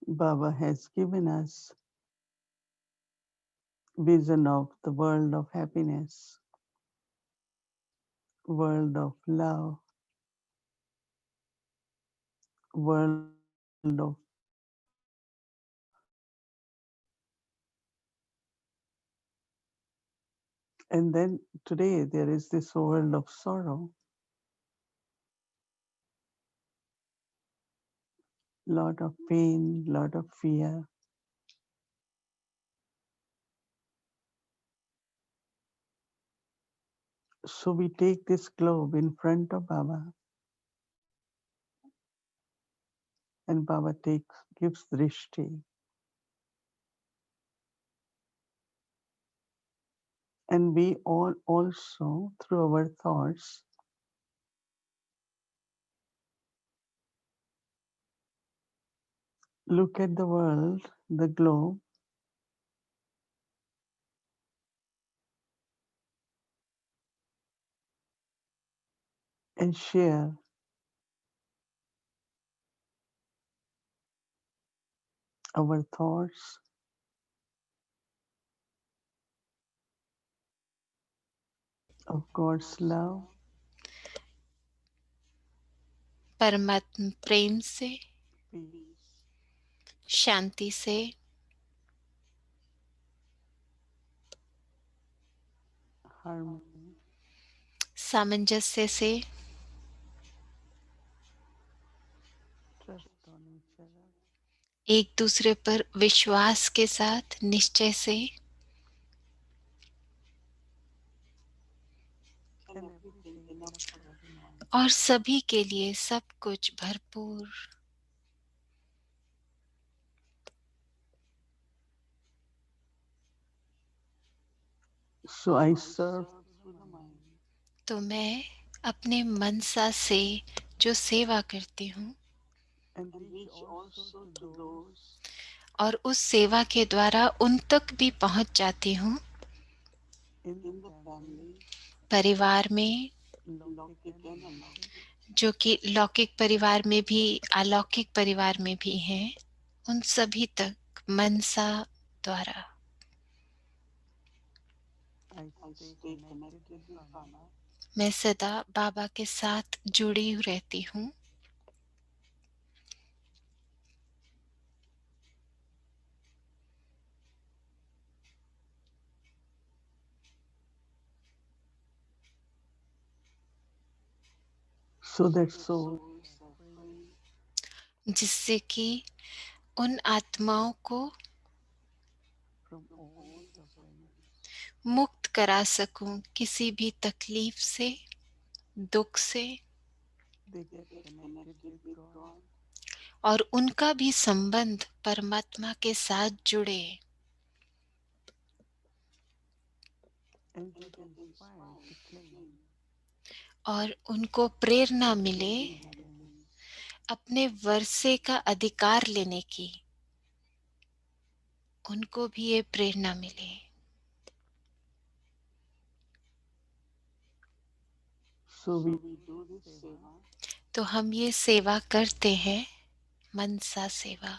Baba has given us vision of the world of happiness, world of love, world of and then today there is this world of sorrow, lot of pain, lot of fear. So we take this globe in front of Baba, and Baba gives drishti. And we all also, through our thoughts, look at the world, the globe, and share our thoughts of God's love, परमात्म प्रेम से, peace, शांति से, harmony, सामंजस्य से, trust on each other, एक दूसरे पर विश्वास के साथ, निश्चय से, and everything enough for everyone. और सभी के लिए सब कुछ भरपूर। So I serve through the mind. तो मैं अपने मनसा से जो सेवा करती हूँ And reach also to those और उस सेवा के द्वारा उन तक भी पहुंच जाती हूँ in the family, परिवार में, Lokik and Alokik, जो कि लौकिक परिवार में भी अलौकिक परिवार में भी हैं, उन सभी तक मनसा द्वारा। I stay connected with Baba. मैं सदा बाबा के साथ जुड़ी रहती हूँ So that souls are free जिससे कि उन आत्माओं को from all sufferings. मुक्त करा सकूं किसी भी तकलीफ से, दुख से, They get connected with God और उनका भी संबंध परमात्मा के साथ जुड़े and get inspired to claim और उनको प्रेरणा मिले inheritance. अपने वर्षे का अधिकार लेने की, उनको भी ये प्रेरणा मिले। So we do this seva तो हम ये सेवा करते हैं, मनसा सेवा।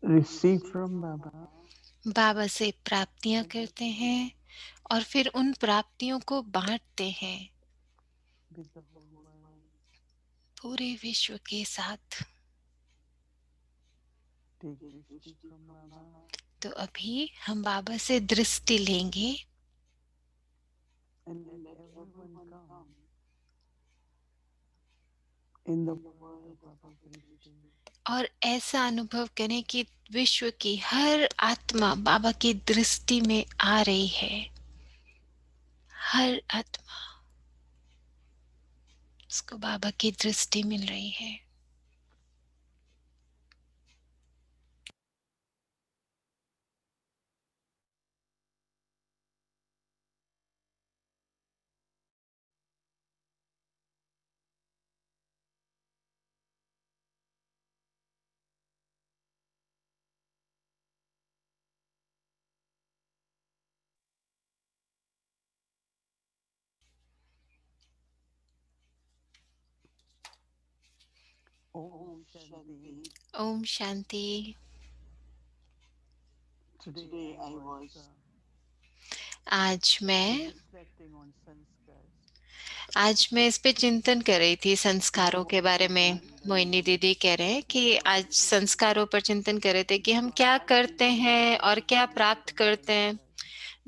receive from Baba बाबा से प्राप्तियां करते हैं और फिर उन प्राप्तियों को बांटते हैं with the whole world. पूरे विश्व के साथ। Take drishti from Baba तो अभी हम बाबा से दृष्टि लेंगे and let everyone come in the world of Baba's drishti. और ऐसा अनुभव करें कि विश्व की हर आत्मा बाबा की दृष्टि में आ रही है। हर आत्मा उसको बाबा की दृष्टि मिल रही है। Om Shanti. Om Shanti. Today I was आज मैं reflecting on sanskars आज मैं इस पे चिंतन कर रही थी, संस्कारों के बारे में। and मोहिनी दीदी कह रहे हैं कि आज संस्कारों पर चिंतन कर रहे थे कि हम क्या करते हैं और क्या प्राप्त करते हैं।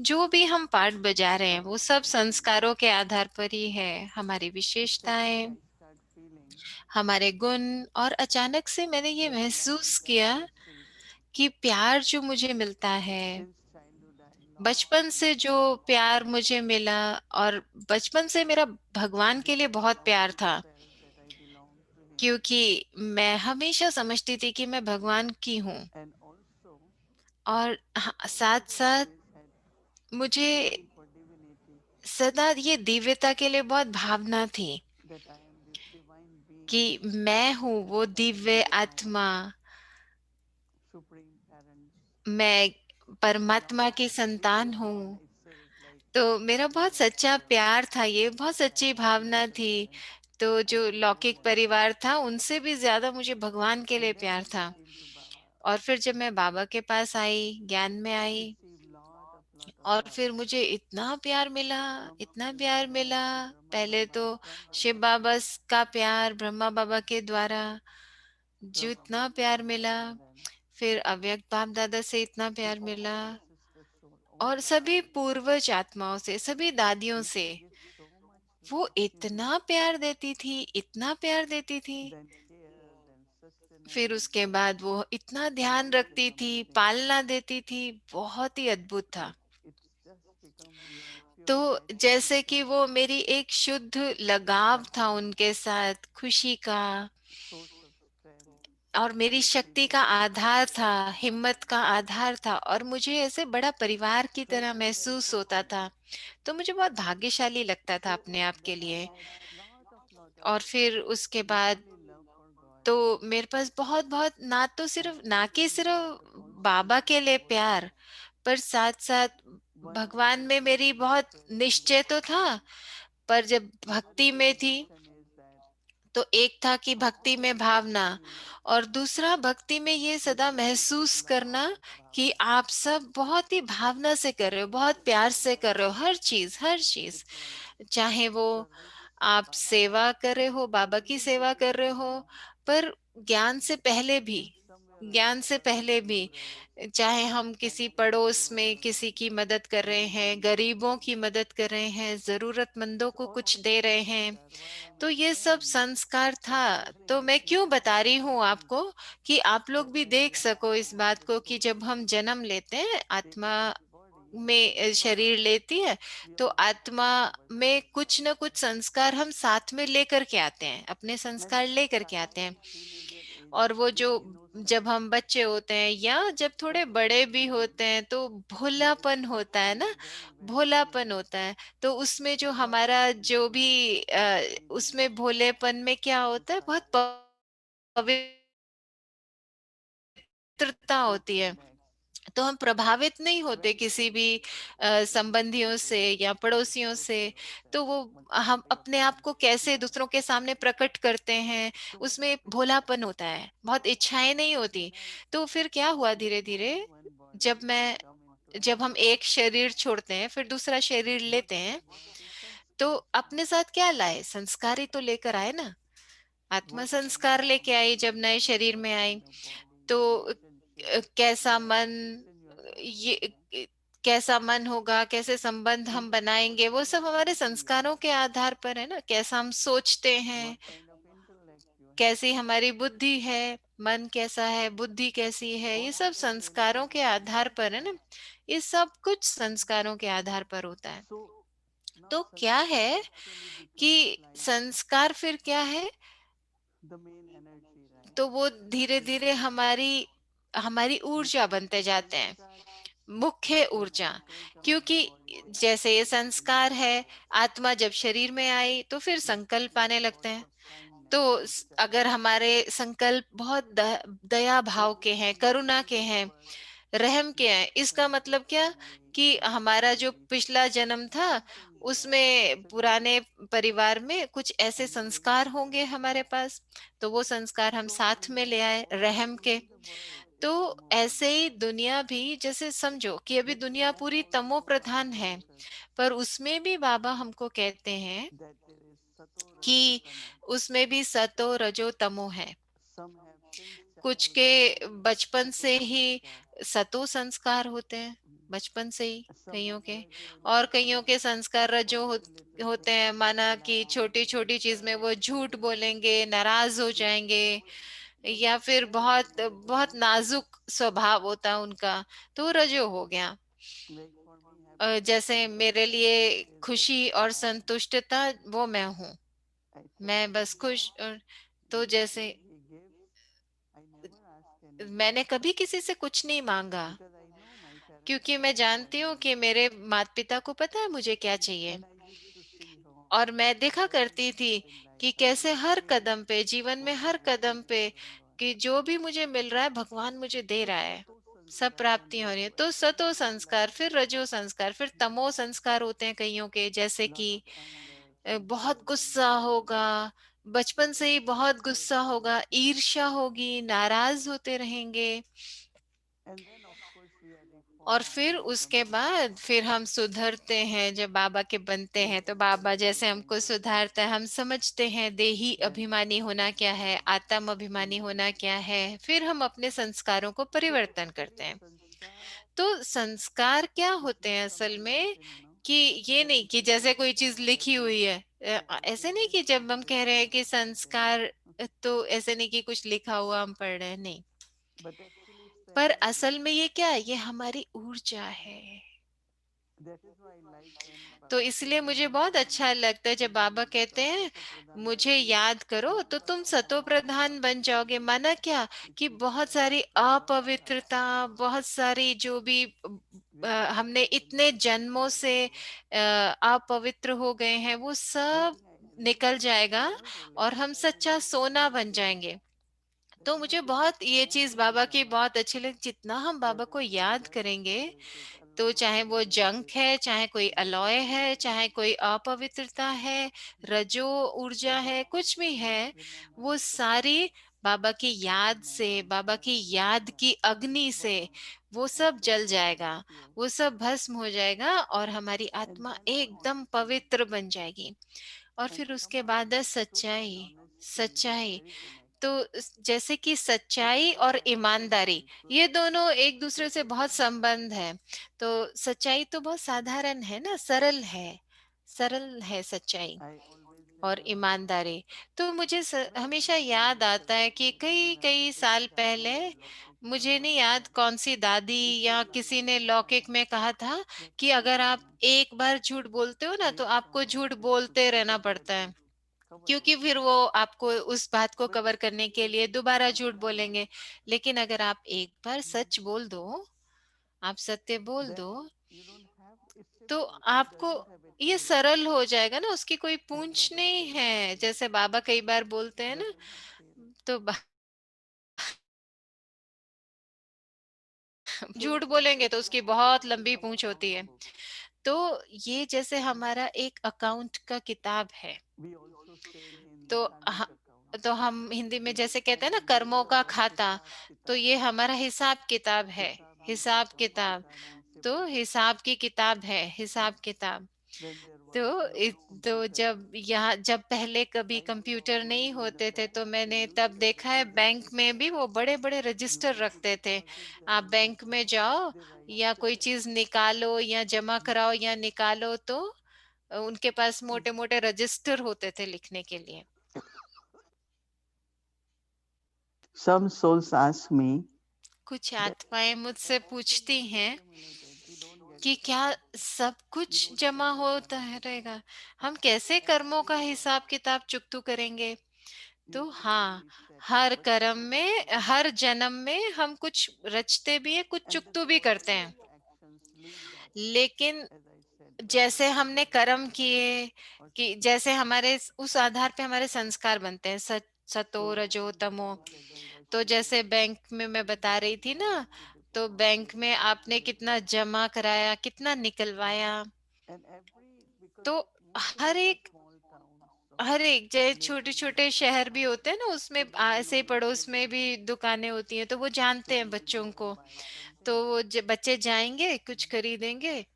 जो भी हम पाठ बजा रहे हैं वो सब संस्कारों के आधार पर ही है। हमारी suddenly विशेषताएं, I start feeling हमारे गुण। और अचानक से मैंने ये that love महसूस that I किया received कि प्यार जो मुझे मिलता है, since childhood, बचपन से जो प्यार मुझे मिला, और बचपन से मेरा भगवान के लिए because I बहुत प्यार always था, felt that I belong to him, क्योंकि मैं हमेशा समझती थी कि मैं भगवान की हूँ। and also और I साथ have साथ always had मुझे feel for divinity, सदा ये दिव्यता के लिए बहुत भावना थी that I am this divine being कि मैं हूँ and वो child दिव्य of my आत्मा, supreme parents. मैं And परमात्मा now की this संतान divine हूँ। itself, like तो मेरा बहुत universe सच्चा mother, प्यार था, ये बहुत my सच्ची भावना biological थी। parents, तो I जो truly लौकिक love them. परिवार था उनसे भी ज्यादा मुझे भगवान के लिए And then प्यार when I था। came to Baba, और फिर जब मैं बाबा के पास आई, ज्ञान में I I, received lot of और love फिर मुझे इतना प्यार मिला, from इतना Shiv प्यार Baba, मिला। from Brahma पहले Baba, तो from शिव Baba, बाबा का प्यार, ब्रह्मा बाबा के द्वारा जो from इतना Avyakt प्यार Baba मिला, Dada, then फिर अव्यक्त बाप दादा से इतना with प्यार all मिला, ancestor soul, all और सभी mothers, पूर्वज आत्माओं से, सभी दादियों which से। gives so much वो love to me, इतना प्यार देती थी, इतना प्यार देती थी। then care, then फिर sustenance, उसके बाद वो इतना ध्यान life is रखती थी, amazing. पालना देती थी, बहुत ही अद्भुत था। Like it's just become your तो pure जैसे identity, कि वो मेरी एक शुद्ध लगाव था उनके साथ, खुशी का, source of strength, और मेरी शक्ति का inspiration. आधार था, हिम्मत का आधार था, और मुझे ऐसे बड़ा परिवार की Felt तरह very महसूस होता fulfilling. था। तो मुझे बहुत भाग्यशाली लगता था So अपने आप के then I लिए। had lot of और फिर उसके बाद literally love for God. तो मेरे पास बहुत बहुत, ना तो I सिर्फ, ना कि believed in God, सिर्फ but also बाबा love के लिए towards प्यार, Him. पर साथ साथ One भगवान में dimension मेरी is बहुत presence. निश्चय तो था। पर जब Other भक्ति में थी dimension is that तो एक था कि how भक्ति I में can भावना, feel और दूसरा भक्ति में ये सदा literally this महसूस love करना of कि Baba, आप सब बहुत ही भावना से कर रहे हो, बहुत प्यार से कर रहे हो, हर चीज, हर चीज। which was चाहे वो service आप Baba, सेवा कर रहे हो, or बाबा की even सेवा before कर रहे हो, Baba, पर ज्ञान से पहले भी, in somewhere or the ज्ञान से other पहले भी, neighbors, चाहे हम किसी helping पड़ोस में poor, किसी की मदद कर रहे हैं, गरीबों की मदद कर रहे हैं, जरूरतमंदों so को all कुछ these दे रहे हैं, sanskar, why I'm तो ये सब explaining संस्कार is था। तो something मैं which क्यों बता रही I हूँ think आपको, कि आप that लोग भी देख everyone सको who इस has बात the को, कि soul जब हम जन्म लेते हैं, taking आत्मा this body and then में शरीर लेती है, we तो all have आत्मा some of our में कुछ sanskar. न कुछ संस्कार हम साथ में लेकर के आते हैं, अपने And संस्कार लेकर के आते हैं। starting teenager और ages वो with जो, जब innocence, हम बच्चे होते हैं या जब थोड़े बड़े भी simplicity, होते हैं, तो life भोलापन होता है feels ना, very भोलापन sweet. होता है। तो उसमें जो But हमारा जो भी with kindness, उसमें भोलेपन में क्या with होता है, बहुत kindness, पवित्रता with होती है। relax, तो हम प्रभावित नहीं होते when किसी भी संबंधियों से they या पड़ोसियों express से। तो वो, themselves, हम मतलब अपने आप को कैसे दूसरों के सामने प्रकट करते हैं, so what उसमें happens भोलापन होता है, बहुत इच्छाएं नहीं होती। when I तो फिर क्या हुआ, धीरे धीरे leave one जब body and मैं come into जब हम another, एक शरीर छोड़ते हैं फिर दूसरा शरीर what लेते do I हैं, brought these तो sanskars? अपने साथ क्या लाए, संस्कार ही तो लेकर आए ना। आत्मा What kind of संस्कार लेके आई जब नए mentality, शरीर what में आई। kind of body, तो relationship कैसा you have मन, fixed in yourself, ये कैसा मन होगा, कैसे संबंध हम even what बनाएंगे, वो kind of सब हमारे thinking you संस्कारों have, के आधार पर है ना। कैसा हम सोचते हैं, what kind of intellect you have, कैसी हमारी बुद्धि है, मन कैसा है, बुद्धि कैसी है, all ये of सब it really संस्कारों के depends on आधार पर है sanskar. ना। ये सब कुछ संस्कारों के आधार पर होता है। So now तो क्या sanskar है actually becomes कि like संस्कार फिर क्या है, the main energy, right? तो वो धीरे Which धीरे हमारी हमारी ऊर्जा because बनते जाते हैं, sanskar, मुख्य when ऊर्जा। I take up my क्योंकि body, जैसे ये in my संस्कार है, body, आत्मा जब शरीर में आई तो फिर like संकल्प with आने लगते thoughts हैं। of kindness, तो with अगर charity, हमारे संकल्प बहुत दया so भाव के in हैं, the करुणा lifetime के हैं, purpose, रहम के my हैं, इसका friends, मतलब क्या, family, कि my हमारा जो family, पिछला जन्म था something उसमें पुराने परिवार में कुछ ऐसे संस्कार होंगे हमारे पास, तो वो संस्कार हम साथ में ले आए रहम के। तो ऐसे ही दुनिया भी, जैसे समझो कि अभी दुनिया पूरी तमो प्रधान है, पर उसमें भी बाबा हमको कहते हैं कि उसमें भी सतो रजो तमो है। कुछ के बचपन से ही सतो संस्कार होते हैं, बचपन से ही कईयों के, और कईयों के संस्कार रजो होते हैं, माना कि छोटी छोटी चीज में वो झूठ बोलेंगे, नाराज हो जाएंगे, या फिर बहुत बहुत नाजुक स्वभाव होता है उनका, तो रजो हो गया। जैसे मेरे लिए खुशी और संतुष्टता वो मैं हूँ, मैं बस खुश। और तो जैसे मैंने कभी किसी से कुछ नहीं मांगा, क्योंकि मैं जानती हूँ कि मेरे माता पिता को पता है मुझे क्या चाहिए। और मैं देखा करती थी कि कैसे हर कदम पे, जीवन में हर कदम पे, कि जो भी मुझे मिल रहा है भगवान मुझे दे रहा है, सब प्राप्ति हो रही है। तो सतो संस्कार, फिर रजो संस्कार, फिर तमो संस्कार होते हैं कईयों के, जैसे कि बहुत गुस्सा होगा, बचपन से ही बहुत गुस्सा होगा, ईर्ष्या होगी, नाराज होते रहेंगे। और फिर उसके बाद फिर हम सुधरते हैं, जब बाबा के बनते हैं तो बाबा जैसे हमको सुधारता है, हम समझते हैं देही अभिमानी होना क्या है, आत्म अभिमानी होना क्या है, फिर हम अपने संस्कारों को परिवर्तन करते हैं। तो संस्कार क्या होते हैं असल में, कि ये नहीं कि जैसे कोई चीज लिखी हुई है, ऐसे नहीं कि जब हम कह रहे हैं कि संस्कार, तो ऐसे नहीं कि कुछ लिखा हुआ हम पढ़ रहे हैं, नहीं। पर असल में ये क्या है, ये हमारी ऊर्जा है। तो इसलिए मुझे बहुत अच्छा लगता है जब बाबा कहते हैं मुझे याद करो तो तुम सतो प्रधान बन जाओगे। माना क्या, कि बहुत सारी अपवित्रता, बहुत सारी जो भी हमने इतने जन्मों से अपवित्र हो गए हैं, वो सब निकल जाएगा और हम सच्चा सोना बन जाएंगे। तो मुझे बहुत ये चीज बाबा की बहुत अच्छी लगी, जितना हम बाबा को याद करेंगे, तो चाहे वो जंक है, चाहे कोई अलॉय है, चाहे कोई अपवित्रता है, रजो ऊर्जा है, कुछ भी है, वो सारी बाबा की याद से, बाबा की याद की अग्नि से वो सब जल जाएगा, वो सब भस्म हो जाएगा और हमारी आत्मा एकदम पवित्र बन जाएगी। और फिर उसके बाद है सच्चाई। सच्चाई तो जैसे कि सच्चाई और ईमानदारी, ये दोनों एक दूसरे से बहुत संबंध है। तो सच्चाई तो बहुत साधारण है ना, सरल है, सरल है सच्चाई। और ईमानदारी, तो मुझे हमेशा याद आता है कि कई कई साल पहले, मुझे नहीं याद कौन सी दादी या किसी ने लौकिक में कहा था कि अगर आप एक बार झूठ बोलते हो ना, तो आपको झूठ बोलते रहना पड़ता है, क्योंकि फिर वो आपको उस बात को कवर करने के लिए दोबारा झूठ बोलेंगे। लेकिन अगर आप एक बार सच बोल दो, आप सत्य बोल दो, तो आपको ये सरल हो जाएगा ना, उसकी कोई पूंछ नहीं है, जैसे बाबा कई बार बोलते हैं ना। तो झूठ बोलेंगे तो उसकी बहुत लंबी पूंछ होती है। तो ये जैसे हमारा एक अकाउंट का किताब है। तो तो हम हिंदी में जैसे कहते हैं ना, कर्मों का खाता, तो ये हमारा हिसाब किताब है। हिसाब किताब, तो हिसाब की किताब है, हिसाब किताब। तो तो जब पहले कभी कंप्यूटर नहीं होते थे, तो मैंने तब देखा है बैंक में भी वो बड़े बड़े रजिस्टर रखते थे। आप बैंक में जाओ, या कोई चीज निकालो या जमा कराओ या निकालो, तो उनके पास मोटे मोटे रजिस्टर होते थे लिखने के लिए। Some souls ask me कुछ that आत्माएं मुझसे पूछती हैं कि क्या सब कुछ जमा होता है रहेगा, हम कैसे कर्मों का हिसाब किताब चुकतू करेंगे। तो हाँ, हर कर्म में, हर जन्म में हम कुछ रचते भी है, कुछ चुकतू भी करते हैं। लेकिन जैसे हमने कर्म किए, कि जैसे हमारे उस आधार पे हमारे संस्कार बनते हैं, सतो रजो तमो। तो जैसे बैंक में मैं बता रही थी ना, तो बैंक में आपने कितना जमा कराया, कितना निकलवाया, but तो most of हर the एक small towns or चाहे छोटे places like छोटे शहर भी होते हैं ना, उसमें so they ऐसे know each पड़ोस में other. भी दुकानें होती हैं, तो वो जानते So हैं they will बच्चों go को। and buy तो something. वो बच्चे जाएंगे, कुछ खरीदेंगे।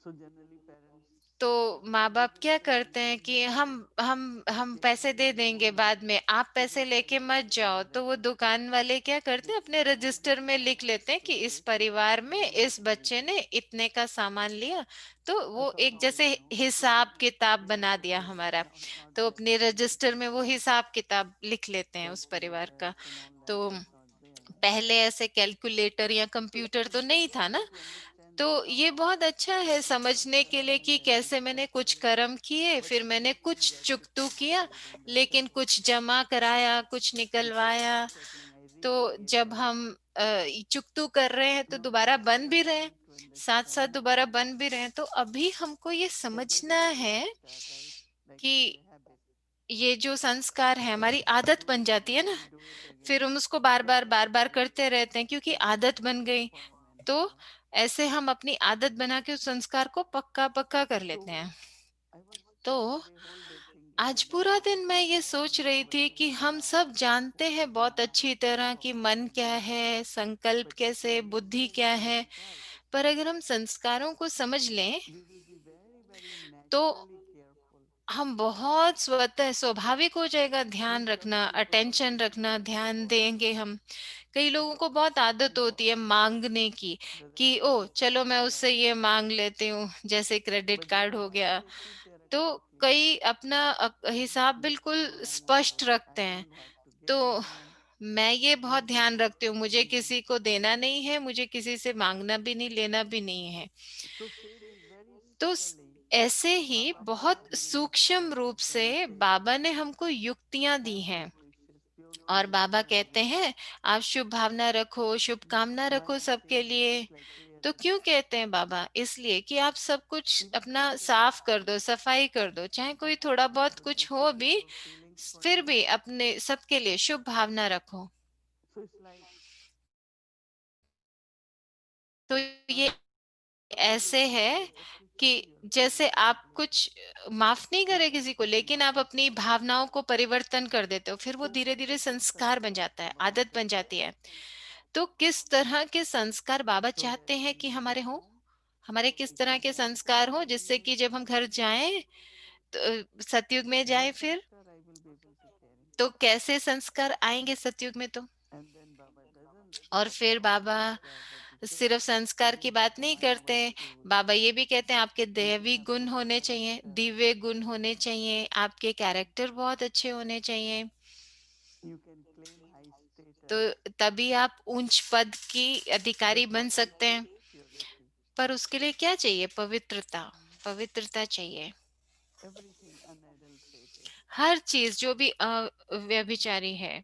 So generally parents तो माँ tell, we बाप will क्या pay and करते you हैं don't कि have हम to हम take पैसे money दे in your देंगे own बाद hand. में, आप So पैसे they try लेके to मत जाओ। avoid तो that वो mistake. दुकान वाले क्या करते They हैं, अपने smile and रजिस्टर में लिख लेते हैं say, कि इस okay, take परिवार whatever में you want इस and we'll बच्चे pay. ने इतने का सामान लिया। तो वो ऐसा एक नॉलेज जैसे है उनको, हिसाब but किताब they बना also दिया say हमारा। not तो very अपने रजिस्टर sensitive में वो things हिसाब किताब लिख लेते हैं like उस परिवार का। interest and all that. तो I thought they understand. पहले ऐसे कैलकुलेटर या So कंप्यूटर तो it's नहीं very था easy ना। to understand तो that ये how बहुत अच्छा है some समझने के लिए कि customers and कैसे मैंने कुछ dispatchers, कर्म किए, but फिर मैंने everything कुछ gets चुकतू किया, reflected in the लेकिन settlement. कुछ जमा कराया, कुछ And निकलवाया। settlement settling, I तो really hate जब that. हम चुकतू कर रहे हैं तो Not दोबारा बन भी रहे हैं, trying to साथ साथ understand. दोबारा बन भी रहे हैं। तो अभी हमको ये So they समझना will always है start, right? Like कि as a habit. ये जो संस्कार है हमारी आदत Do बन it, जाती है then ना, we do it फिर again. हम उसको बार That bar bar bar habit करते रहते हैं क्योंकि is आदत बन गई। तो permanent. ऐसे हम अपनी आदत बना के उस संस्कार को पक्का पक्का कर लेते So हैं। I was तो today whole day thinking आज about पूरा this दिन मैं ये before सोच and रही थी nobody कि has हम सब asked जानते हैं till बहुत now अच्छी what तरह कि thought मन and क्या feeling. है, संकल्प But if we कैसे, बुद्धि understand क्या है। sanskar, पर अगर हम संस्कारों को समझ लें we will be very, very तो naturally careful. हम बहुत स्वतः स्वाभाविक हो जाएगा Means ध्यान some रखना, people अटेंशन always रखना, think ध्यान about देंगे हम। कई लोगों को बहुत आदत होती है important, मांगने की, whether कि it is ओ rupees चलो or मैं उससे whatever. ये मांग लेती हूँ, जैसे क्रेडिट But they कार्ड हो don't गया। always keep their तो account clear. कई अपना हिसाब Like बिल्कुल saying, I want स्पष्ट this, रखते I हैं। don't have to तो give anyone. मैं ये बहुत And ध्यान रखती हूँ, मुझे mm, किसी को देना नहीं है, मुझे किसी से मांगना भी नहीं, लेना भी नहीं है। so same is very तो subtly. ऐसे ही Baba has बहुत given सूक्ष्म रूप instructions से and he says, बाबा ने हमको युक्तियां दी have हैं। no wishes, pure और feelings बाबा are कहते enough. हैं आप शुभ भावना रखो, शुभकामना Why रखो I'm सबके saying this लिए। is like तो really, क्यों कहते हैं बाबा? इसलिए कि आप सब कुछ even अपना parents साफ कर दो, सफाई कर दो, चाहे कोई just थोड़ा बहुत express कुछ हो भी, reciprocal feelings for फिर you. भी अपने सबके लिए शुभ भावना रखो। So it's like तो ये ऐसे है they कि appreciate your जैसे feelings आप completely. कुछ माफ नहीं करे Not किसी को, expecting लेकिन आप अपनी reciprocal. भावनाओं को परिवर्तन कर देते हो, फिर वो So धीरे what धीरे type of संस्कार बन sanskar जाता है, Baba आदत बन says? जाती है। तो किस तरह के संस्कार बाबा So that चाहते हैं when कि we हमारे get हों? home, हमारे किस we तरह come के back संस्कार home हो, and जिससे we'll कि जब हम see घर जाएं तो सतयुग में जाएं, what फिर sanskar I will be able to carry. तो कैसे संस्कार आएंगे सतयुग में? तो And then Baba doesn't और stop फिर at Baba sanskar, but he says सिर्फ संस्कार you की have बात to नहीं have करते, virtues, बाबा ये भी कहते हैं आपके you will दैवी have गुण good होने चाहिए, character, दिव्य गुण होने चाहिए, आपके कैरेक्टर बहुत अच्छे होने चाहिए। you can claim high तो status. तभी आप ऊंच पद की अधिकारी But बन what is सकते that? हैं। Purity. पर उसके लिए क्या चाहिए? पवित्रता। पवित्रता चाहिए। Everything unadulterated. हर चीज जो भी व्यभिचारी है।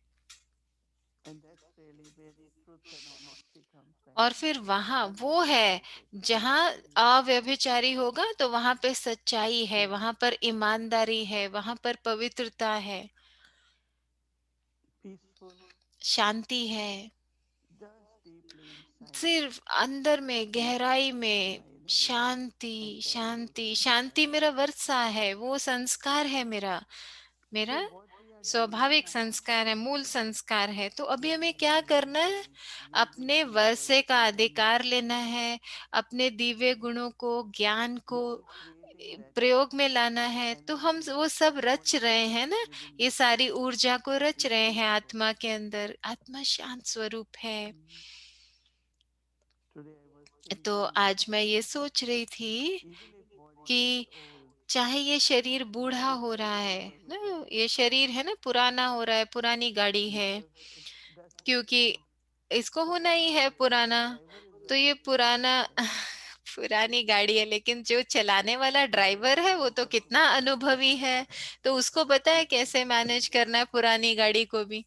And that's really where the truth and honesty comes in. और फिर वहां वो है Unadulterated. जहां अव्यभिचारी होगा, तो वहां पे सच्चाई है, Purity. वहां पर ईमानदारी है, वहां पर पवित्रता है, Peaceful. शांति है। Just deeply inside. सिर्फ अंदर में, Peace गहराई is में my energy. Shanti, And that goes Shanti, inside. शांति मेरा वर्षा है, वो संस्कार है मेरा, So मेरा what we are doing स्वाभाविक now, संस्कार है, मूल संस्कार है। तो अभी when हमें we क्या leave करना this है? life, we will अपने be वर्षे का virtuous and अधिकार लेना है, अपने दिव्य गुणों को, ज्ञान we को are creating that प्रयोग में लाना है। तो हम energy, वो that सब रच रहे हैं molecule ना, within ये the सारी soul ऊर्जा को to रच be रहे हैं peaceful. आत्मा के अंदर। आत्मा शांत स्वरूप है। Mm. Today I was तो thinking that आज मैं ये सोच रही थी even if body gets कि old, चाहे ये शरीर बूढ़ा it's हो रहा still है able to ना, carry ये शरीर है ना, पुराना हो रहा है, पुरानी गाड़ी है, because it does have क्योंकि to. इसको So होना our ही है पुराना। driver is तो also ये changing पुराना itself. पुरानी गाड़ी है, लेकिन जो चलाने वाला So that ड्राइवर है वो driver तो also कितना has to अनुभवी है। तो उसको पता है listen. कैसे मैनेज करना है पुरानी गाड़ी को भी।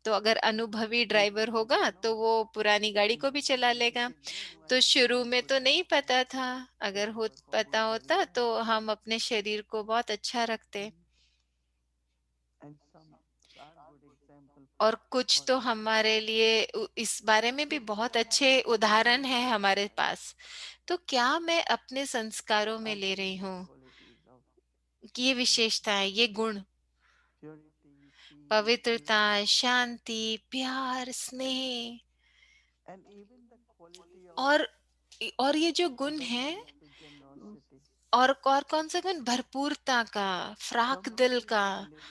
तो अगर अनुभवी If ड्राइवर he होगा didn't तो know, वो पुरानी गाड़ी को भी चला he लेगा। said, no, I तो have to शुरू be में good तो health. नहीं पता था, So अगर we हो were पता following very होता well. तो हम अपने शरीर को बहुत अच्छा रखते। Mm. And some are good example और कुछ तो हमारे लिए इस बारे में भी बहुत अच्छे उदाहरण हैं हमारे पास। तो क्या मैं अपने संस्कारों में ले रही amazing हूँ qualities of कि ये विशेषताएं, ये गुण, purity, peace, पवित्रता, humility, शांति, प्यार, स्नेह, and even the quality of और ये जो गुण हैं, abundance, the generosity. और कौन सा गुण, भरपूरता का, फ्राक Some दिल people का। have little,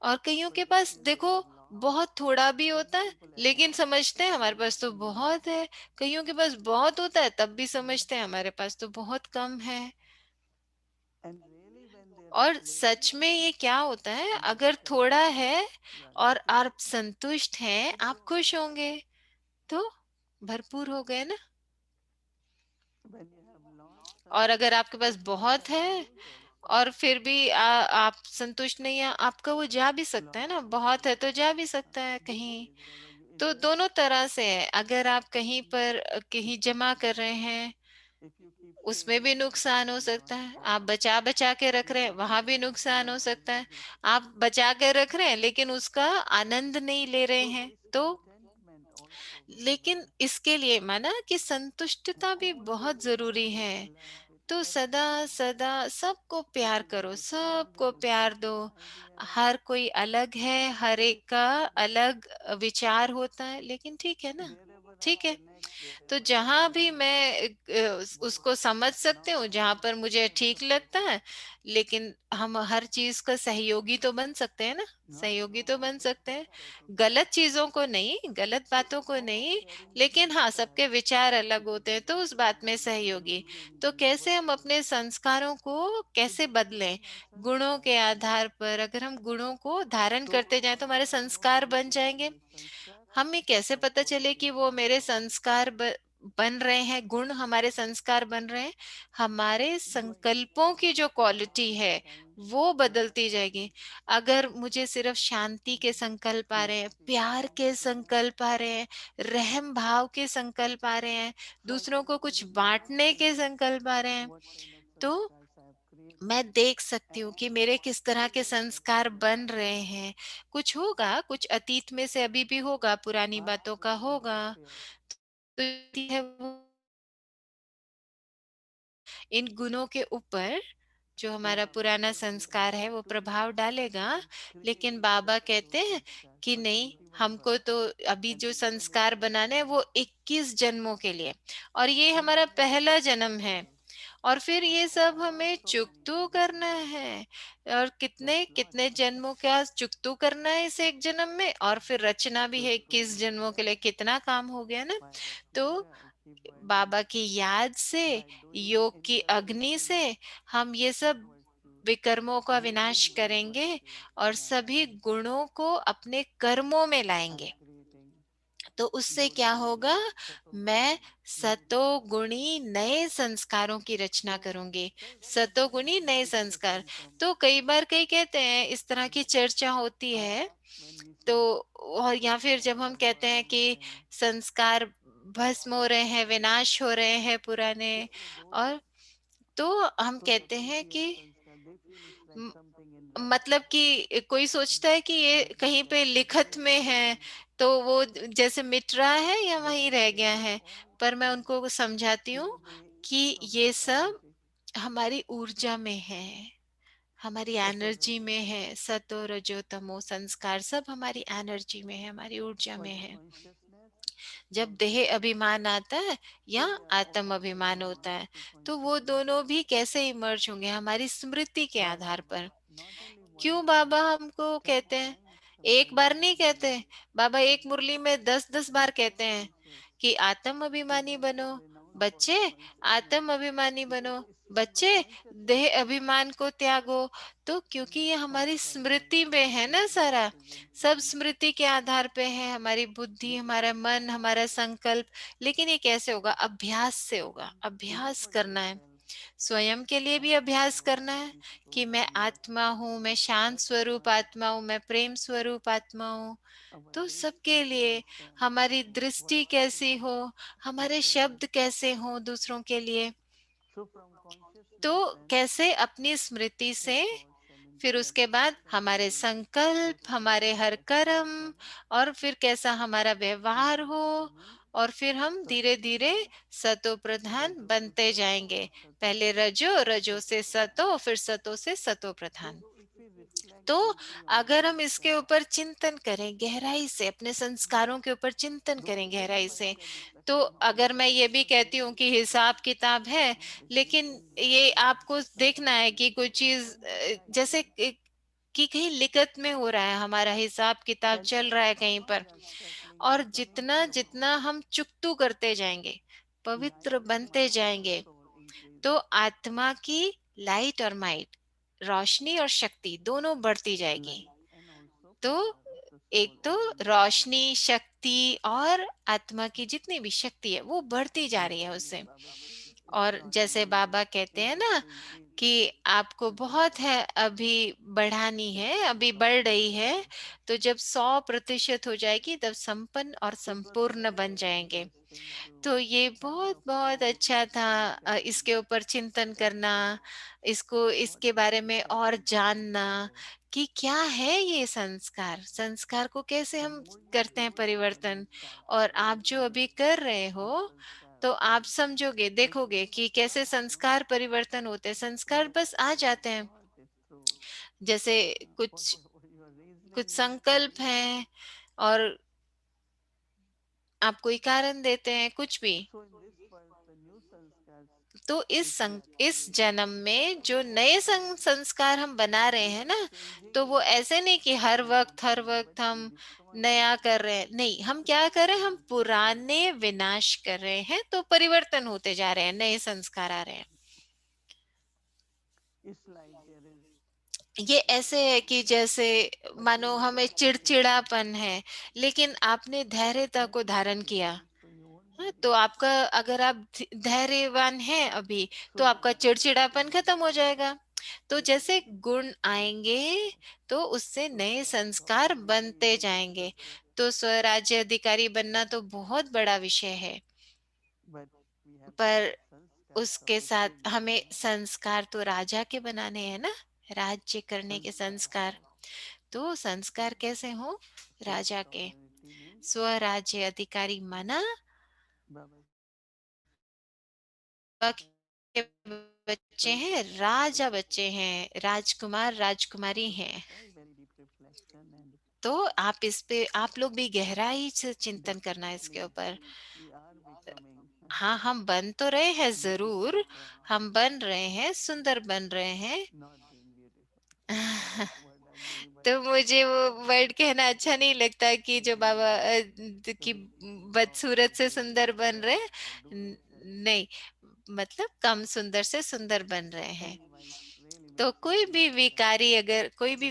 और कईयों but के they पास feel they देखो have lot. बहुत थोड़ा भी Some होता है, people have लेकिन lot, समझते हैं हमारे but they पास तो feel बहुत less. है। कईयों के पास बहुत होता है, तब भी समझते हैं हमारे पास तो बहुत कम है। And really, when they are और displaying सच में ये क्या होता है, in their अगर थोड़ा character, है और qualities, आप संतुष्ट हैं, they आप grow खुश also. होंगे, तो भरपूर हो गए ना। When you have lot, और अगर sometimes आपके पास it may बहुत come है lose also. और फिर भी आप संतुष्ट नहीं है, आपका वो जा भी सकता है Loss ना, also. बहुत है तो जा भी सकता है Both कहीं। ways, whether you तो invest, दोनों तरह से है, अगर आप कहीं you पर if कहीं you जमा कर invest, रहे हैं, if you keep उसमें भी saving, नुकसान it हो will सकता not है। आप profit. बचा बचा के रख If रहे हैं, you वहां keep भी spending, नुकसान हो it सकता will है। be आप बचा के रख रहे हैं लेकिन उसका आनंद नहीं ले रहे so हैं, this तो contentment also very लेकिन well. इसके लिए माना कि And संतुष्टता भी बहुत always, जरूरी है। always love with तो सदा everyone. सदा सबको It प्यार is करो, सबको understanding, प्यार it दो। is ideal, हर कोई अलग है, हर but एक it का should अलग विचार होता है, लेकिन ठीक है ना, wherever I ठीक है। connect, तो wherever I जहां भी relate, मैं both उसको समझ सकती not हूँ, जहां only पर मुझे feelings ठीक लगता supported, है, लेकिन हम हर चीज का सहयोगी तो बन सकते हैं ना, not सहयोगी तो wrong बन सकते हैं। things also to गलत support. चीजों को नहीं, गलत So बातों को all नहीं, sharing the लेकिन हाँ, सबके insights विचार अलग होते हैं, तो together उस बात में and सहयोगी। using तो the कैसे हम virtues अपने संस्कारों को to कैसे बदलें, developing our गुणों sanskars के in आधार us. पर अगर हम गुणों को धारण So करते जाएं तो there हमारे are no संस्कार बन divisions in जाएंगे। the sanskar, हमें कैसे but पता चले कि qualities वो are मेरे strong. संस्कार बन रहे हैं, गुण हमारे संस्कार बन रहे हैं? हमारे Going संकल्पों की जो क्वालिटी long है time वो with बदलती जाएगी। qualities, अगर मुझे सिर्फ शांति के संकल्प आ रहे हैं, purity, प्यार के confidence, संकल्प आ रहे हैं, रहम भाव के संकल्प आ रहे हैं, so I दूसरों can को कुछ easily बांटने के understand संकल्प आ रहे हैं, what kind of तो sanskars I have created मैं देख सकती and हूँ I कि have मेरे किस तरह के stable संस्कार virtues बन in me. रहे हैं। कुछ होगा, कुछ अतीत में से अभी भी होगा, पुरानी Past बातों का present होगा, or there. तो ये है वो इन गुणों के ऊपर जो So हमारा Baba पुराना says we संस्कार have है वो to प्रभाव डालेगा। लेकिन create बाबा कहते 32 हैं sanskars कि for नहीं, 21 हमको births तो अभी and जो similarly संस्कार for बनाने हैं वो 7 births. 21 जन्मों के लिए, और ये And हमारा then we have पहला to जन्म है। purify और फिर of ये सब all हमें so many चुकतू previous करना births. है। और कितने That's lot. कितने जन्मों का चुकतू करना है इस एक जन्म में, और फिर रचना भी So है through 21 जन्मों के remembrance, लिए, कितना काम हो गया ना। by the तो Surya, I keep burning. बाबा की याद से, By doing योग की अग्नि से inculcating हम ये of सब virtues, विकर्मों का विनाश using those करेंगे virtues और in our सभी life गुणों को अपने कर्मों में and लाएंगे। creating तो उससे those क्या होगा, new मैं sattva-guni new sanskars. सतोगुणी नए संस्कारों की रचना So करूंगी। there are very many सतोगुणी नए संस्कार। implications from तो कई बार कई कहते हैं, इस तरह की चर्चा होती us है, when we तो say और या फिर जब हम sanskars कहते हैं burning कि and संस्कार भस्म हो रहे हैं, विनाश हो रहे हैं पुराने, so those और तो हम कहते हैं suitability of कि sanskar, they feel it's like something in मतलब writing, कि कोई सोचता है कि ये but कहीं Baba पे says लिखत those में are है, meant. तो वो जैसे मिट रहा है या वहीं Baba रह says गया they है। all पर मैं come उनको समझाती हूँ through the कि from ये the सब energy हमारी ऊर्जा में है, हमारी एनर्जी satorajam. में है। सतो रजो तमो संस्कार सब हमारी एनर्जी में है, हमारी ऊर्जा में When है। consciousness जब goes देह down, अभिमान आता है या so they are आत्म all अभिमान होता emerge है, to तो वो consciousness. दोनों भी कैसे इमर्ज होंगे, हमारी स्मृति के Why आधार Baba पर। not only one क्यों time, बाबा हमको 10 कहते हैं, times एक sometimes बार in नहीं a कहते, day, बाबा एक मुरली में 10-10 बार कहते become हैं conscious कि आत्म to अभिमानी बनो, renounce for बच्चे, the consciousness आत्म अभिमानी because बनो, still the बच्चे, consciousness देह अभिमान को त्यागो। तो क्योंकि ये of हमारी स्मृति में है transcendental ना, सारा सब representation. स्मृति के आधार पे है, हमारी बुद्धि, हमारा मन, हमारा संकल्प। लेकिन ये कैसे होगा, अभ्यास से होगा, Even अभ्यास for करना है। yourself, स्वयं के लिए भी अभ्यास करना है is कि so मैं clear. आत्मा हूँ, मैं शांत स्वरूप Atman, आत्मा हूँ, मैं प्रेम स्वरूप आत्मा हूँ। our तो सबके drishti लिए towards them, हमारी दृष्टि virtue, कैसी हो, हमारे eternal. शब्द कैसे हो दूसरों के लिए। So from तो consciousness then कैसे अपनी स्मृति it से falls 7 फिर उसके बाद हमारे संकल्प, हमारे हर कर्म, और फिर कैसा हमारा व्यवहार हो, और फिर हम धीरे धीरे सतो प्रधान बनते जाएंगे। पहले रजो, रजो से सतो, फिर सतो से सतो प्रधान। तो अगर हम इसके ऊपर चिंतन करें गहराई से, अपने संस्कारों के ऊपर चिंतन करें गहराई से, तो अगर मैं ये भी कहती हूँ कि हिसाब किताब है, लेकिन ये आपको देखना है कि कोई चीज जैसे कि कहीं लिखत में हो रहा है, हमारा हिसाब किताब चल रहा है कहीं पर, और जितना जितना हम चुकतू करते जाएंगे, पवित्र बनते जाएंगे, तो आत्मा की लाइट और माइट, रोशनी और शक्ति दोनों बढ़ती जाएगी। तो एक तो रोशनी, शक्ति और आत्मा की जितनी भी शक्ति है वो बढ़ती जा रही है उससे। और जैसे बाबा कहते हैं ना कि आपको बहुत है अभी बढ़ानी है, अभी बढ़ रही है, तो जब 100% हो जाएगी तब संपन्न और संपूर्ण बन जाएंगे। तो ये बहुत बहुत अच्छा था इसके ऊपर चिंतन करना, इसको, इसके बारे में और जानना कि क्या है ये संस्कार, संस्कार को कैसे हम करते हैं परिवर्तन। और आप जो अभी कर रहे हो, तो आप समझोगे, देखोगे कि कैसे संस्कार परिवर्तन होते हैं, संस्कार बस आ जाते हैं। जैसे कुछ कुछ संकल्प हैं, और आप कोई कारण देते हैं, कुछ भी। तो इस जन्म में जो नए संस्कार हम बना रहे हैं ना, तो वो ऐसे नहीं कि हर वक्त हम नया कर रहे हैं, नहीं, हम क्या कर रहे हैं, हम पुराने विनाश कर रहे हैं, तो परिवर्तन होते जा रहे हैं, नए संस्कार आ रहे हैं। ये ऐसे है कि जैसे मानो हमें चिड़चिड़ापन है, लेकिन आपने धैर्यता को धारण किया। हाँ, तो आपका, अगर आप धैर्यवान हैं अभी, तो आपका चिड़चिड़ापन खत्म हो जाएगा। तो जैसे गुण आएंगे, तो उससे नए संस्कार बनते जाएंगे। तो स्वराज्य अधिकारी बनना तो बहुत बड़ा विषय है, पर उसके साथ हमें संस्कार तो राजा के बनाने हैं ना, राज्य करने के संस्कार। तो संस्कार कैसे हो, राजा के। स्वराज्य अधिकारी माना के बच्चे हैं, राजा बच्चे हैं, राजकुमार राजकुमारी हैं। तो आप इस पे, आप लोग भी गहराई से चिंतन करना इसके ऊपर। हाँ, हम बन तो रहे हैं, जरूर हम बन रहे हैं, सुंदर बन रहे हैं। तो मुझे वो वर्ड कहना अच्छा नहीं लगता कि जो बाबा कि बदसूरत से सुंदर बन रहे हैं। नहीं, मतलब कम सुंदर से सुंदर बन रहे हैं। तो कोई भी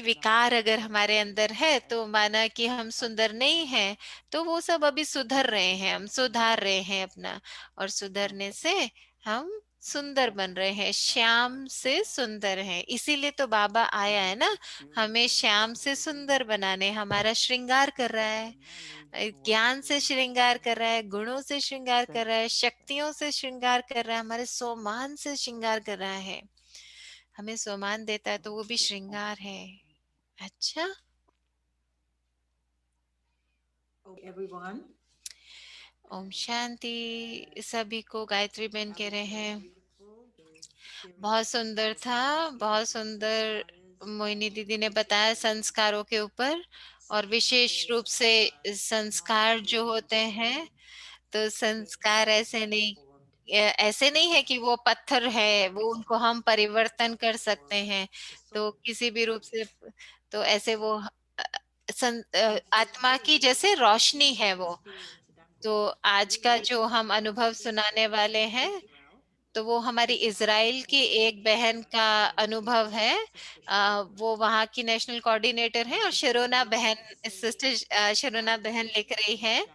विकार अगर हमारे अंदर है, तो माना कि हम सुंदर नहीं हैं, तो वो सब अभी सुधर रहे हैं, हम सुधार रहे हैं अपना, और सुधरने से हम सुंदर बन रहे हैं, श्याम से सुंदर हैं। इसीलिए तो बाबा आया है ना, हमें श्याम से सुंदर बनाने, हमारा श्रृंगार कर रहा है, ज्ञान से श्रृंगार कर रहा है, गुणों से श्रृंगार कर रहा है, शक्तियों से श्रृंगार कर रहा है, हमारे सोमान से श्रृंगार कर रहा है। हमें सम्मान देता है तो वो भी श्रृंगार है। अच्छा, ओम शांति। सभी को गायत्री बहन कह रहे हैं। बहुत सुंदर था, बहुत सुंदर। मोहिनी दीदी ने बताया संस्कारों के ऊपर, और विशेष रूप से संस्कार जो होते हैं, तो संस्कार ऐसे नहीं है कि वो पत्थर है, वो उनको हम परिवर्तन कर सकते हैं, तो किसी भी रूप से। तो ऐसे वो आत्मा की जैसे रोशनी है वो। तो आज का जो हम अनुभव सुनाने वाले हैं, तो वो हमारी इजराइल की एक बहन का अनुभव है। वो वहाँ की नेशनल कोऑर्डिनेटर है, और शिरोना बहन, सिस्टर शिरोना बहन लिख रही है।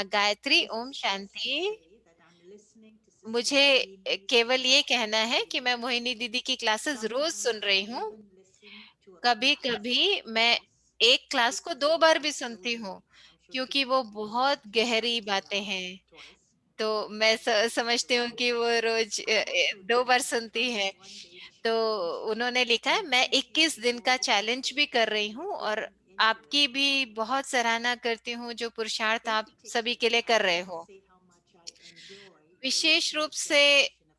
गायत्री, ओम शांति। मुझे केवल ये कहना है कि मैं मोहिनी दीदी की क्लासेस रोज सुन रही हूँ। कभी कभी मैं एक क्लास को 2 बार भी सुनती हूँ, क्योंकि वो बहुत गहरी बातें हैं। तो मैं समझती हूँ कि वो रोज 2 बार सुनती है। तो उन्होंने लिखा है, मैं 21 दिन का चैलेंज भी कर रही हूँ और आपकी भी बहुत सराहना करती हूँ जो पुरुषार्थ आप सभी के लिए कर रहे हो। विशेष रूप से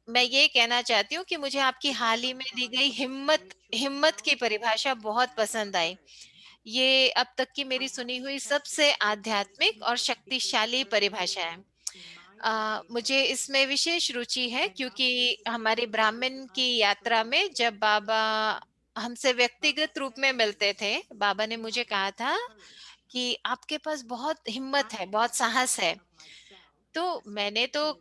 मैं ये कहना चाहती हूँ कि मुझे आपकी हाल ही में दी गई हिम्मत हिम्मत की परिभाषा बहुत पसंद आई। ये अब तक की मेरी सुनी हुई सबसे आध्यात्मिक और शक्तिशाली परिभाषा है। मुझे इसमें विशेष रुचि है क्योंकि हमारी ब्राह्मण की यात्रा में जब बाबा हमसे व्यक्तिगत रूप में मिलते थे, बाबा ने मुझे कहा था कि आपके पास बहुत हिम्मत है, बहुत साहस है। तो मैंने तो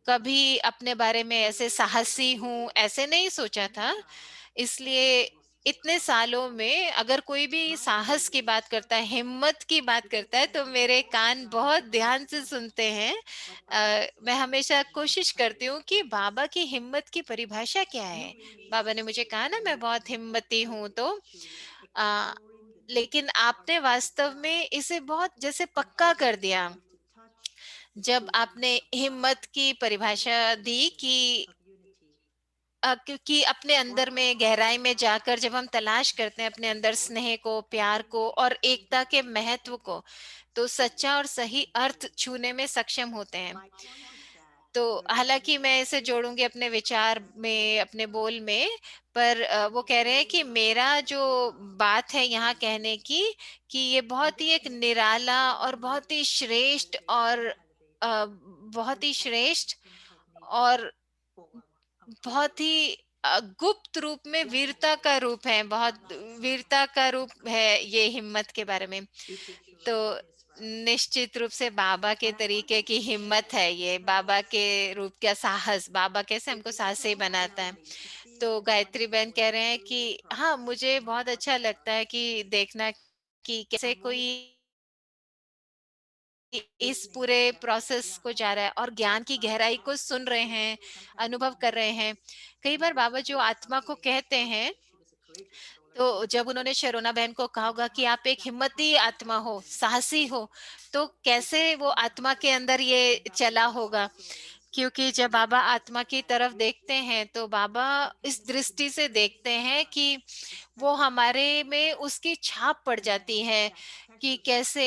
कभी अपने बारे में ऐसे साहसी हूँ ऐसे नहीं सोचा था। इसलिए इतने सालों में अगर कोई भी साहस की बात करता है, हिम्मत की बात करता है, तो मेरे कान बहुत ध्यान से सुनते हैं। मैं हमेशा कोशिश करती हूँ कि बाबा की हिम्मत की परिभाषा क्या है। बाबा ने मुझे कहा ना मैं बहुत हिम्मती हूँ, तो आ, लेकिन आपने वास्तव में इसे बहुत जैसे पक्का कर दिया जब आपने हिम्मत की परिभाषा दी कि क्योंकि अपने अंदर में गहराई में जाकर जब हम तलाश करते हैं अपने अंदर स्नेह को, प्यार को और एकता के महत्व को, तो सच्चा और सही अर्थ छूने में सक्षम होते हैं। तो हालांकि मैं इसे जोड़ूंगी अपने विचार में, अपने बोल में, पर वो कह रहे हैं कि मेरा जो बात है यहाँ कहने की कि ये बहुत ही एक निराला और बहुत ही श्रेष्ठ और बहुत ही श्रेष्ठ और बहुत ही गुप्त रूप में वीरता का रूप है, बहुत वीरता का रूप है ये हिम्मत के बारे में। तो निश्चित रूप से बाबा के तरीके की हिम्मत है ये, बाबा के रूप का साहस, बाबा कैसे हमको साहसी बनाता है। तो गायत्री बहन कह रहे हैं कि हाँ, मुझे बहुत अच्छा लगता है कि देखना कि कैसे कोई इस पूरे प्रोसेस को जा रहा है और ज्ञान की गहराई को सुन रहे हैं, अनुभव कर रहे हैं। कई बार बाबा जो आत्मा को कहते हैं, तो जब उन्होंने शरोना बहन को कहा होगा कि आप एक हिम्मती आत्मा हो, साहसी हो, तो कैसे वो आत्मा के अंदर ये चला होगा। क्योंकि जब बाबा आत्मा की तरफ देखते हैं तो बाबा इस दृष्टि से देखते हैं कि वो हमारे में उसकी छाप पड़ जाती है कि कैसे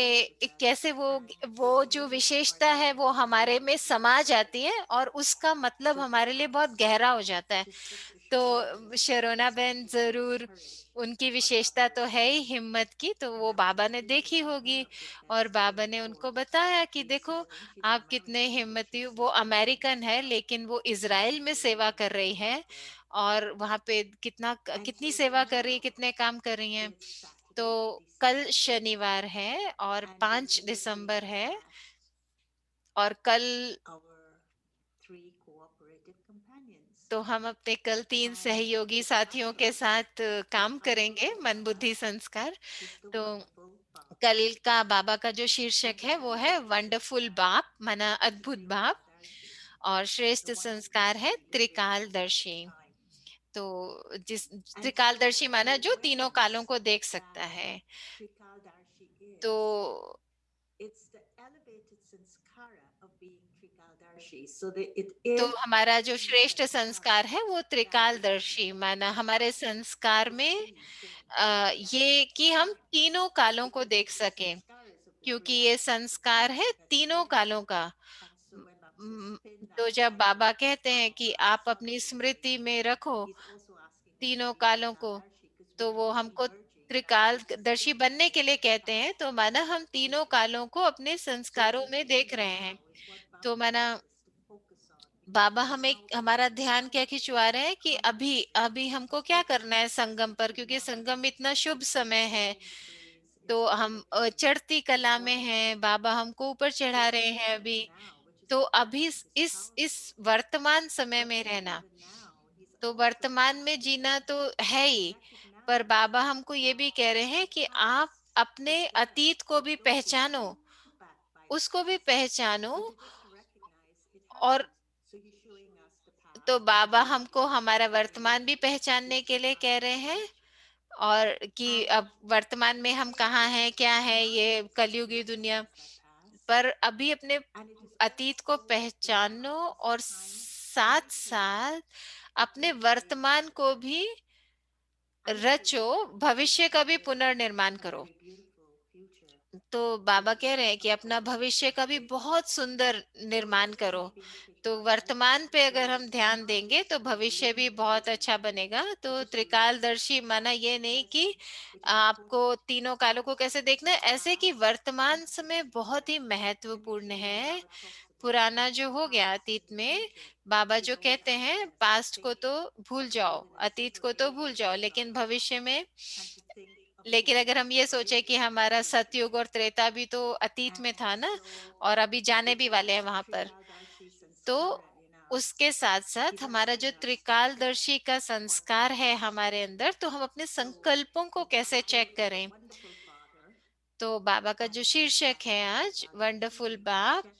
कैसे वो जो विशेषता है वो हमारे में समा जाती है और उसका मतलब हमारे लिए बहुत गहरा हो जाता है। तो शरोना बहन जरूर, उनकी विशेषता तो है ही हिम्मत की, तो वो बाबा ने देखी होगी और बाबा ने उनको बताया कि देखो आप कितने हिम्मती हो। वो अमेरिकन है लेकिन वो इज़राइल में सेवा कर रही है और वहां पे कितनी सेवा कर रही है, कितने काम कर रही हैं। तो कल शनिवार है और 5 दिसंबर है और कल तो हम अपने कल 3 सहयोगी साथियों के साथ काम करेंगे, मन बुद्धि संस्कार। तो कल का बाबा का जो शीर्षक है वो है वंडरफुल बाप, माना अद्भुत बाप, और श्रेष्ठ संस्कार है त्रिकालदर्शी। तो जिस त्रिकालदर्शी माना जो तीनों कालों को देख सकता है। तो हमारा जो श्रेष्ठ संस्कार है वो त्रिकालदर्शी, माना हमारे संस्कार में ये कि हम तीनों कालों को देख सकें, क्योंकि ये संस्कार है तीनों कालों का। म- म- तो जब बाबा कहते हैं कि आप अपनी स्मृति में रखो तीनों कालों को, तो वो हमको त्रिकालदर्शी बनने के लिए कहते हैं। तो माना हम तीनों कालों को अपने संस्कारों में देख रहे हैं। तो माना बाबा हमें हमारा ध्यान क्या खिंचवा रहे हैं कि अभी अभी हमको क्या करना है संगम पर, क्योंकि संगम इतना शुभ समय है। तो हम चढ़ती कला में हैं, बाबा हमको ऊपर चढ़ा रहे हैं अभी। तो अभी इस वर्तमान समय में रहना, तो वर्तमान में जीना तो है ही, पर बाबा हमको ये भी कह रहे हैं कि आप अपने अतीत को भी पहचानो, उसको भी पहचानो। और तो बाबा हमको हमारा वर्तमान भी पहचानने के लिए कह रहे हैं, और कि अब वर्तमान में हम कहाँ हैं, क्या है ये कलयुगी दुनिया, पर अभी अपने अतीत को पहचानो और साथ साथ अपने वर्तमान को भी रचो, भविष्य का भी पुनर्निर्माण करो। तो बाबा कह रहे हैं कि अपना भविष्य का भी बहुत सुंदर निर्माण करो। तो वर्तमान पे अगर हम ध्यान देंगे तो भविष्य भी बहुत अच्छा बनेगा। तो त्रिकालदर्शी माना ये नहीं कि आपको तीनों कालों को कैसे देखना है, ऐसे कि वर्तमान समय बहुत ही महत्वपूर्ण है। पुराना जो हो गया अतीत में, बाबा जो कहते हैं पास्ट को तो भूल जाओ, अतीत को तो भूल जाओ, लेकिन भविष्य में, लेकिन अगर हम ये सोचे कि हमारा सतयुग और त्रेता भी तो अतीत में था ना, और अभी जाने भी वाले हैं वहां पर, तो उसके साथ साथ हमारा जो त्रिकालदर्शी का संस्कार है हमारे अंदर, तो हम अपने संकल्पों को कैसे चेक करें। तो बाबा का जो शीर्षक है आज, वंडरफुल बाप,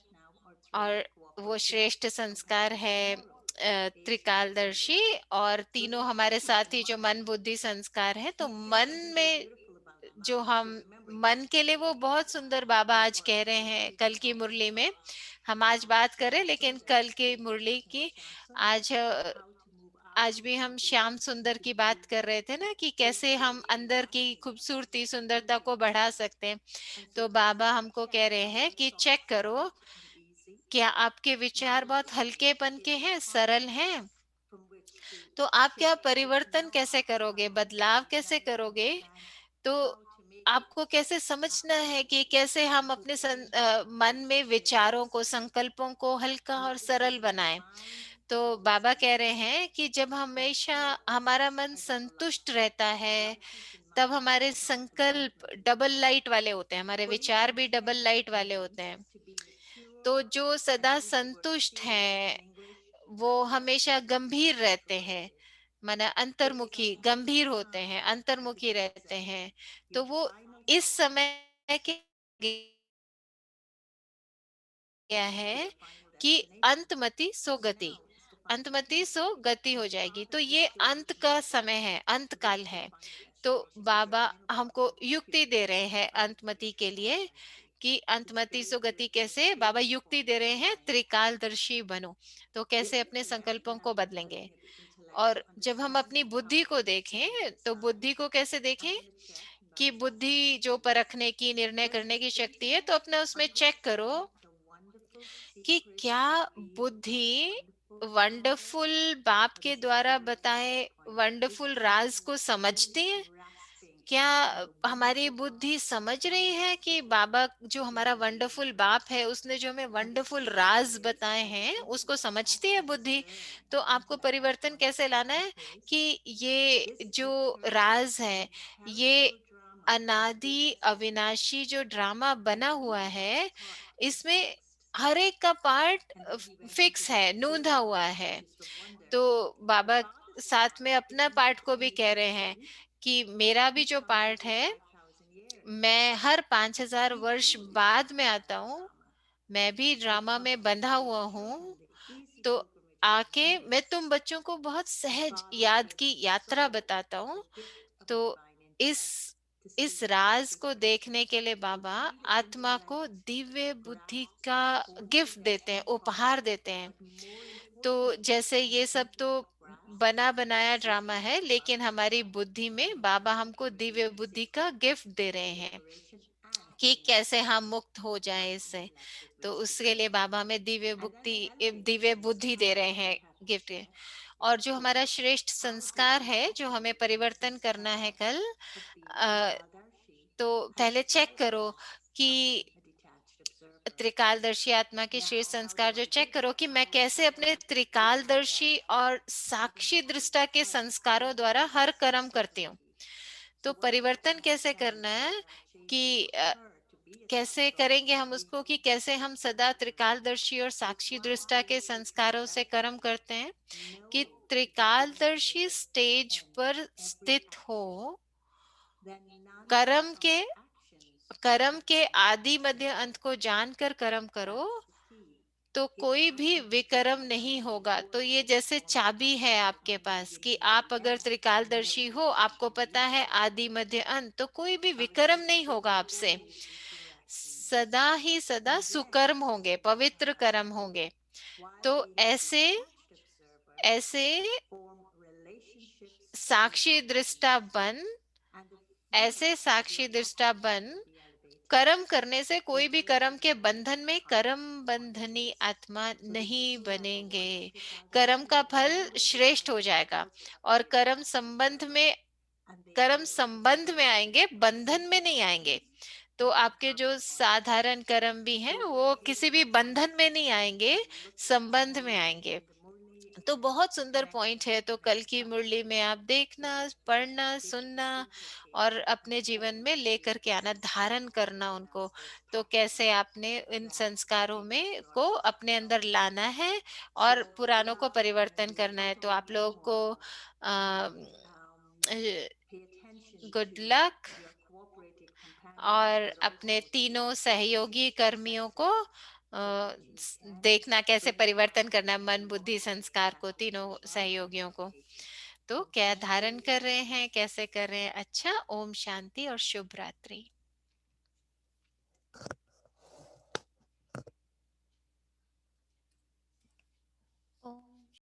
और वो श्रेष्ठ संस्कार है त्रिकालदर्शी, और तीनों हमारे साथ ही जो मन बुद्धि संस्कार है। तो मन में जो हम, मन के लिए वो बहुत सुंदर बाबा आज कह रहे हैं कल की मुरली में। हम आज बात करें लेकिन कल की मुरली की, आज आज भी हम श्याम सुंदर की बात कर रहे थे ना, कि कैसे हम अंदर की खूबसूरती सुंदरता को बढ़ा सकते हैं। तो बाबा हमको कह रहे हैं कि चेक करो, क्या आपके विचार बहुत हल्केपन के हैं, सरल हैं, तो आप क्या परिवर्तन कैसे करोगे, बदलाव कैसे करोगे। तो आपको कैसे समझना है कि कैसे हम अपने मन में विचारों को, संकल्पों को हल्का और सरल बनाएं। तो बाबा कह रहे हैं कि जब हमेशा हमारा मन संतुष्ट रहता है, तब हमारे संकल्प डबल लाइट वाले होते हैं, हमारे विचार भी डबल लाइट वाले होते हैं। तो जो सदा संतुष्ट हैं वो हमेशा गंभीर रहते हैं, माना अंतर्मुखी, गंभीर होते हैं, अंतर्मुखी रहते हैं। तो वो इस समय के गया है कि अंतमति सो गति, अंतमति सो गति हो जाएगी। तो ये अंत का समय है, अंत काल है। तो बाबा हमको युक्ति दे रहे हैं अंतमति के लिए, कि अंतमति सो गति कैसे, बाबा युक्ति दे रहे हैं, त्रिकालदर्शी बनो। तो कैसे अपने संकल्पों को बदलेंगे। और जब हम अपनी बुद्धि को देखें, तो बुद्धि को कैसे देखें, कि बुद्धि जो परखने की, निर्णय करने की शक्ति है, तो अपना उसमें चेक करो कि क्या बुद्धि वंडरफुल बाप के द्वारा बताए वंडरफुल राज को समझती है। क्या हमारी बुद्धि समझ रही है कि बाबा जो हमारा वंडरफुल बाप है, उसने जो हमें वंडरफुल राज बताए हैं, उसको समझती है बुद्धि। तो आपको परिवर्तन कैसे लाना है, कि ये जो राज है, ये अनादि अविनाशी जो ड्रामा बना हुआ है, इसमें हर एक का पार्ट फिक्स है, नूंधा हुआ है। तो बाबा साथ में अपना पार्ट को भी कह रहे हैं कि मेरा भी जो पार्ट है, मैं हर 5,000 वर्ष बाद में आता हूँ, मैं भी ड्रामा में बंधा हुआ हूँ। तो आके मैं तुम बच्चों को बहुत सहज याद की यात्रा बताता हूँ। तो इस इस राज को देखने के लिए बाबा आत्मा को दिव्य बुद्धि का गिफ्ट देते हैं, उपहार देते हैं। तो जैसे ये सब तो बना बनाया ड्रामा है, लेकिन हमारी बुद्धि में बाबा हमको दिव्य बुद्धि का गिफ्ट दे रहे हैं कि कैसे हम मुक्त हो जाए इससे। तो उसके लिए बाबा हमें दिव्य बुद्धि दे रहे हैं, गिफ्ट। और जो हमारा श्रेष्ठ संस्कार है, जो हमें परिवर्तन करना है कल, अ, तो पहले चेक करो कि त्रिकालदर्शी आत्मा के श्रेष्ठ संस्कार जो चेक करो, कि मैं कैसे अपने त्रिकालदर्शी और साक्षी दृष्टा के संस्कारों द्वारा हर कर्म करती हूँ। तो परिवर्तन कैसे करना है, कि कैसे करेंगे हम उसको, कि कैसे हम सदा त्रिकालदर्शी और साक्षी दृष्टा के संस्कारों से कर्म करते हैं, कि त्रिकालदर्शी स्टेज पर स्थित हो, कर्म के कर्म के आदि मध्य अंत को जानकर कर्म करो, तो कोई भी विकर्म नहीं होगा। तो ये जैसे चाबी है आपके पास, कि आप अगर त्रिकालदर्शी हो, आपको पता है आदि मध्य अंत, तो कोई भी विकर्म नहीं होगा आपसे। सदा ही सदा सुकर्म होंगे, पवित्र कर्म होंगे। तो ऐसे साक्षी दृष्टा बन, ऐसे साक्षी दृष्टा बन, कर्म करने से कोई भी कर्म के बंधन में कर्म बंधनी आत्मा नहीं बनेंगे। कर्म का फल श्रेष्ठ हो जाएगा और कर्म संबंध में आएंगे, बंधन में नहीं आएंगे। तो आपके जो साधारण कर्म भी हैं वो किसी भी बंधन में नहीं आएंगे, संबंध में आएंगे। तो बहुत सुंदर पॉइंट है। तो कल की मुरली में आप देखना, पढ़ना, सुनना और अपने जीवन में लेकर के आना, धारण करना उनको। तो कैसे आपने इन संस्कारों में को अपने अंदर लाना है और पुरानों को परिवर्तन करना है। तो आप लोगों को गुड लक, और अपने तीनों सहयोगी कर्मियों को देखना कैसे परिवर्तन करना है, मन बुद्धि संस्कार को, तीनों सहयोगियों को। तो क्या धारण कर रहे हैं, कैसे कर रहे हैं? अच्छा, ओम शांति और शुभ रात्रि।